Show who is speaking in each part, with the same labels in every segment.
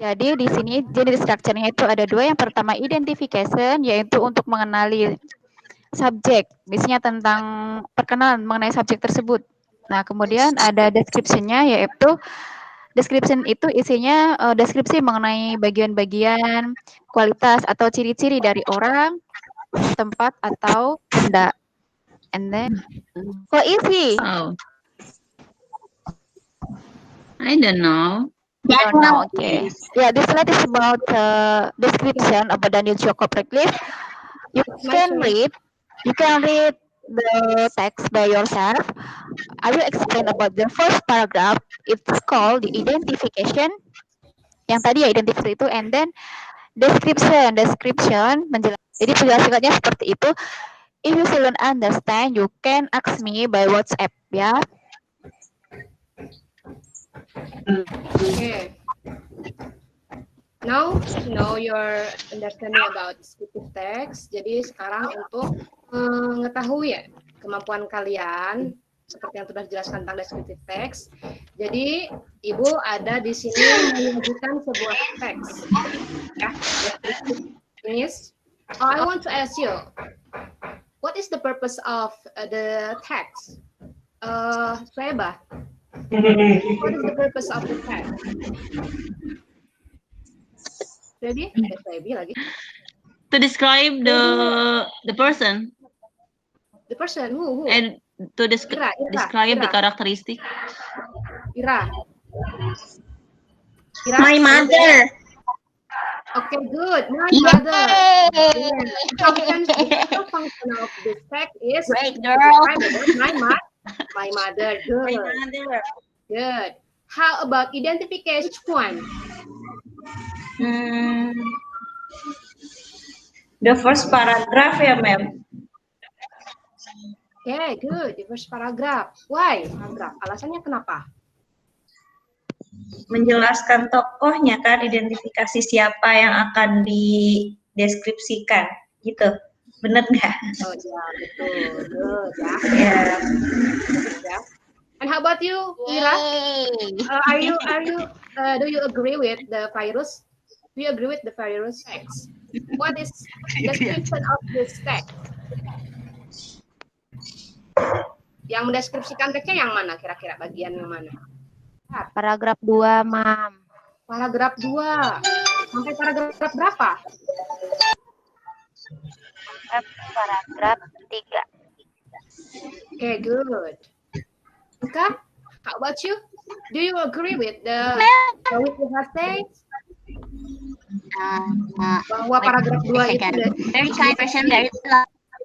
Speaker 1: Jadi di sini jenis structure-nya itu ada dua. Yang pertama identification, yaitu untuk mengenali subjek, misalnya tentang perkenalan mengenai subjek tersebut. Nah, kemudian ada description-nya, yaitu description itu isinya deskripsi mengenai bagian-bagian, kualitas atau ciri-ciri dari orang, tempat atau benda. And then, kok easy?
Speaker 2: Oh. I don't know.
Speaker 1: Don't know, okay. Yeah, this slide is about description about Daniel Jacob Radcliffe. You can read the text by yourself. I will explain about the first paragraph. It's called the identification. Yang tadi ya identifikasi itu, and then description jadi penjelasannya seperti itu. If you still don't understand, you can ask me by WhatsApp ya.
Speaker 3: Okay. Now you know your understanding about descriptive text. Jadi sekarang untuk mengetahui ya kemampuan kalian seperti yang sudah dijelaskan tentang descriptive text. Jadi Ibu ada di sini menunjukkan sebuah teks. Ya, Miss. I want to ask you, what is the purpose of the text? Sueba, what is the purpose of the text? Ready? Lagi.
Speaker 2: To describe the person.
Speaker 3: The person who?
Speaker 2: And to describe the characteristic.
Speaker 3: Ira.
Speaker 4: My mother.
Speaker 3: Okay, good. My mother. The function of this text is
Speaker 4: great girl.
Speaker 3: My mother. Good.
Speaker 4: My mother.
Speaker 3: Good. How about identification one?
Speaker 4: The first paragraph ya, ma'am.
Speaker 3: Okay, good. The first paragraph. Why? Paragraph. Alasannya kenapa?
Speaker 4: Menjelaskan tokohnya kan, identifikasi siapa yang akan dideskripsikan, gitu. Bener nggak?
Speaker 3: Oh ya, betul. Good ya.
Speaker 4: Yeah.
Speaker 3: And how about you, Ira? Do you agree with the virus? Do you agree with the virus text? What is the description of this text? Yang mendeskripsikan teksnya yang mana kira-kira, bagian yang mana?
Speaker 1: Paragraf 2, Mam.
Speaker 3: Paragraf 2. Sampai paragraf berapa?
Speaker 1: Paragraf 3.
Speaker 3: Okay, good. Mika, how about you? Do you agree with the text? Bahwa paragraf 2 itu
Speaker 5: very kind person, very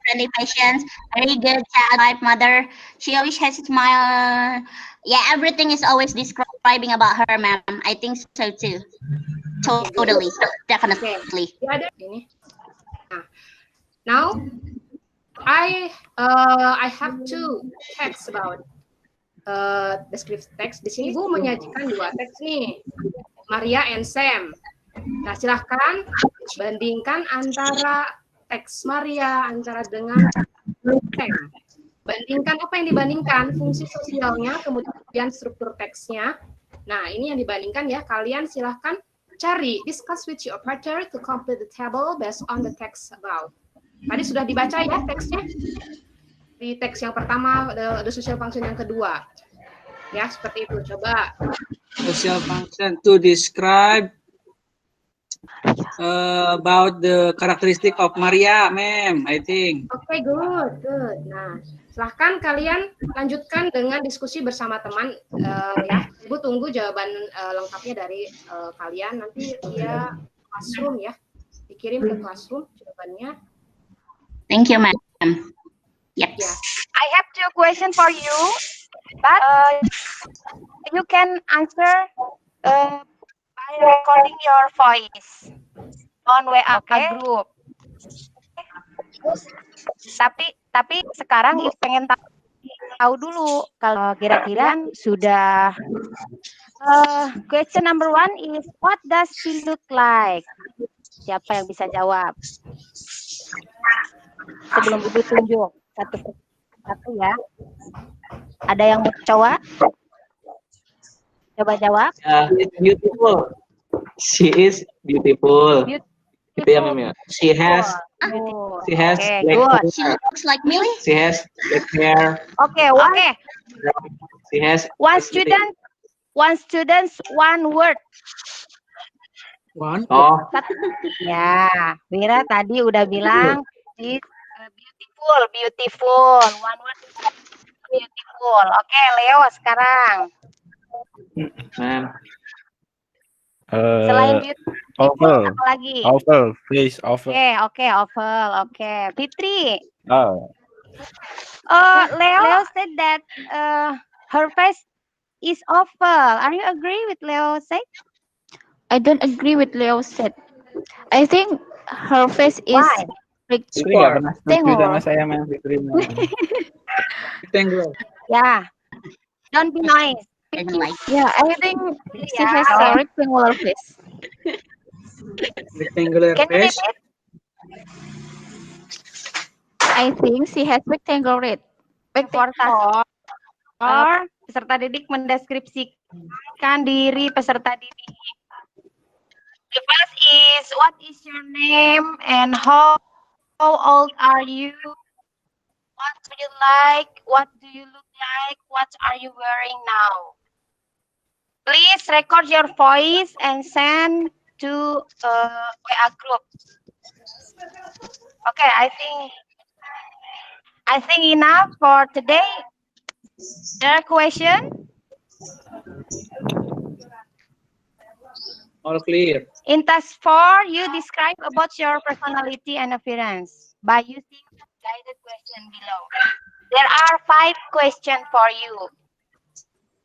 Speaker 5: friendly, patient, very good child, my mother. She always has a smile. Yeah, everything is always describing about her, ma'am. I think so too. Totally, definitely.
Speaker 3: Now, I have two texts about descriptive text. Di sini Bu menyajikan dua teks nih, Maria and Sam. Nah, silahkan bandingkan antara teks Maria dengan Sam. Bandingkan apa yang dibandingkan, fungsi sosialnya, kemudian struktur teksnya. Nah, ini yang dibandingkan ya. Kalian silahkan cari, discuss with your partner to complete the table based on the text above. Tadi sudah dibaca ya teksnya? Di teks yang pertama, the social function yang kedua. Ya, seperti itu. Coba.
Speaker 6: Social function to describe about the characteristic of Maria, ma'am, I think.
Speaker 3: Okay, good. Nah, silahkan kalian lanjutkan dengan diskusi bersama teman. Ya, Ibu tunggu jawaban lengkapnya dari kalian. Nanti dia classroom ya, dikirim ke classroom jawabannya.
Speaker 5: Thank you, ma'am. Yep.
Speaker 3: Yeah.
Speaker 7: I have two questions for you, but you can answer by recording your voice on WA group. Tapi sekarang pengen tahu dulu kalau kira-kira sudah. Question number 1 is what does she look like? Siapa yang bisa jawab? Sebelum Ibu tunjuk satu ya. Ada yang mau coba jawab?
Speaker 6: Beautiful. She is beautiful. Gitu ya, Mem ya. She has
Speaker 7: Okay,
Speaker 6: black
Speaker 7: good.
Speaker 2: She
Speaker 6: hair.
Speaker 2: looks like Millie.
Speaker 6: She has black hair.
Speaker 7: Okay, okay.
Speaker 6: She has
Speaker 7: One student, one word.
Speaker 6: one. Oh,
Speaker 7: Ya, Wira tadi udah bilang she's beautiful. One word, beautiful. Oke, Leo sekarang.
Speaker 6: Mem.
Speaker 7: Selain beautiful,
Speaker 8: Oval.
Speaker 7: apa lagi?
Speaker 8: Oval, please, oval.
Speaker 7: Oke, oval. Oke, Fitri.
Speaker 8: Oh,
Speaker 7: Leo said that her face is oval. Are you agree with Leo said?
Speaker 1: I don't agree with Leo said. I think her face is
Speaker 7: Why?
Speaker 8: Fitri nggak pernah setuju
Speaker 1: Tengok.
Speaker 8: sama saya, Mem. Fitri.
Speaker 6: Rectangle.
Speaker 7: Yeah. Don't be nice.
Speaker 2: Doesn't like.
Speaker 1: Yeah, I think she has a rectangular face.
Speaker 6: Rectangular
Speaker 7: Can you
Speaker 6: face.
Speaker 7: repeat?
Speaker 1: I think she has rectangular red.
Speaker 7: For peserta didik mendeskripsikan diri peserta didik. The first is, what is your name and how old are you? What do you like? What do you look like? What are you wearing now? Please record your voice and send to WA group. Okay, I think enough for today. There are question?
Speaker 6: All clear.
Speaker 7: In task 4, you describe about your personality and appearance by using the guided question below. There are 5 questions for you.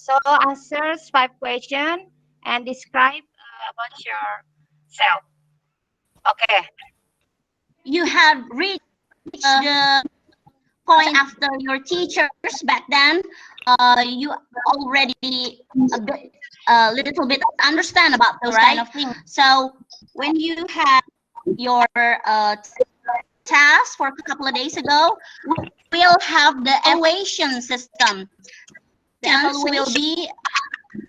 Speaker 7: So answer 5 questions and describe about yourself. Okay.
Speaker 5: You have reached the point after your teachers back then. You already a little bit understand about those kind of things. So when you had your task for a couple of days ago, we'll have the evaluation system. The evaluation will be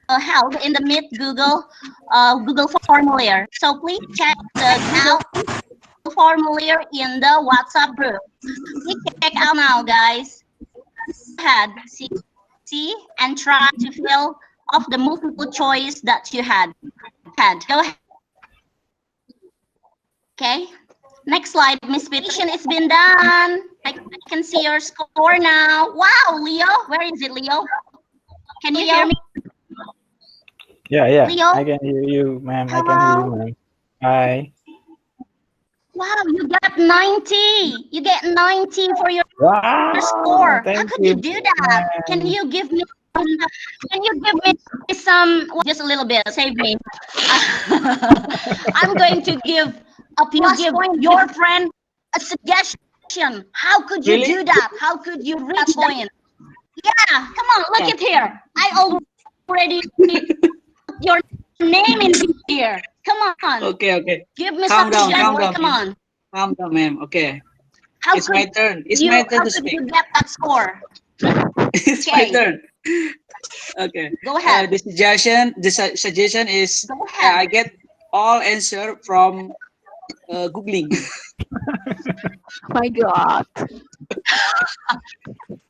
Speaker 5: held in the Meet Google Formulaire. So please check the Google Formulaire in the WhatsApp group. Please check out now, guys. Go ahead, see and try to fill of the multiple choice that you had. Go ahead. Okay. Next slide, Miss Petition, it's been done. I can see your score now. Wow, Leo, where is it, Leo? Can you hear me?
Speaker 8: Yeah.
Speaker 5: Leo?
Speaker 8: I can hear you, Ma'am. I can hear you, ma'am. Hi.
Speaker 5: Wow, you got 90. You get 90 for your
Speaker 8: Wow.
Speaker 5: score. How
Speaker 8: Thank
Speaker 5: could you do that?
Speaker 8: ma'am.
Speaker 5: Can you give me some, well, just a little bit, save me. I'm going to give your friend a suggestion. How could you do that? How could you reach that point? Yeah, come on, look at here. I already put your name in here. Come on.
Speaker 6: Okay.
Speaker 5: Give me
Speaker 6: Calm
Speaker 5: some
Speaker 6: down,
Speaker 5: suggestion. Come on.
Speaker 6: Calm down, ma'am. Okay.
Speaker 5: How
Speaker 6: It's
Speaker 5: could
Speaker 6: my turn. It's
Speaker 5: you,
Speaker 6: my turn
Speaker 5: how
Speaker 6: to
Speaker 5: could
Speaker 6: speak.
Speaker 5: you get that score?
Speaker 6: It's my
Speaker 5: Okay.
Speaker 6: turn. Okay.
Speaker 5: Go ahead.
Speaker 6: The suggestion is
Speaker 5: Go ahead.
Speaker 6: I get all answer from Googling.
Speaker 1: My God.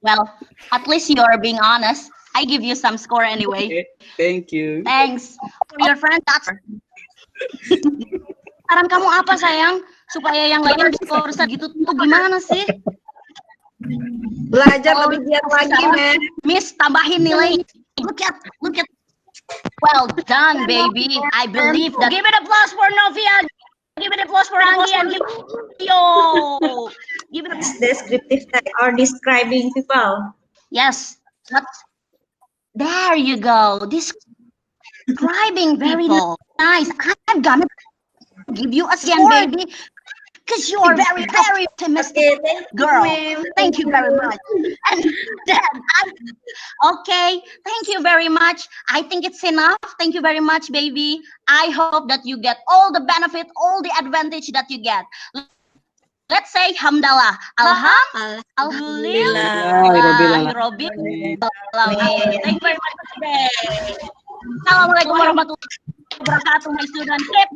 Speaker 5: Well, at least you are being honest. I give you some score anyway.
Speaker 6: Okay. Thank you.
Speaker 5: Thanks for your friend. That's saran kamu apa, sayang? Supaya yang lain skor segitu tuh gimana sih?
Speaker 3: Belajar
Speaker 5: Oh,
Speaker 3: lebih giat lagi,
Speaker 5: saran.
Speaker 3: men.
Speaker 5: Miss, tambahin nilai. Look at. Well done, baby. I believe that. Give it applause for Novia. Give it applause for Anggi and Yo. Give it applause.
Speaker 4: Descriptive text or describing people.
Speaker 5: Yes. There you go. Describing very nice. I'm gonna give you a score, baby, because you are very, very optimistic girl. Thank you very much. And then, okay, thank you very much. I think it's enough. Thank you very much, baby. I hope that you get all the benefit, all the advantage that you get. Let's say hamdalah. Alhamdulillah. Thank you very much today. Assalamualaikum warahmatullahi wabarakatuh, my student. Keep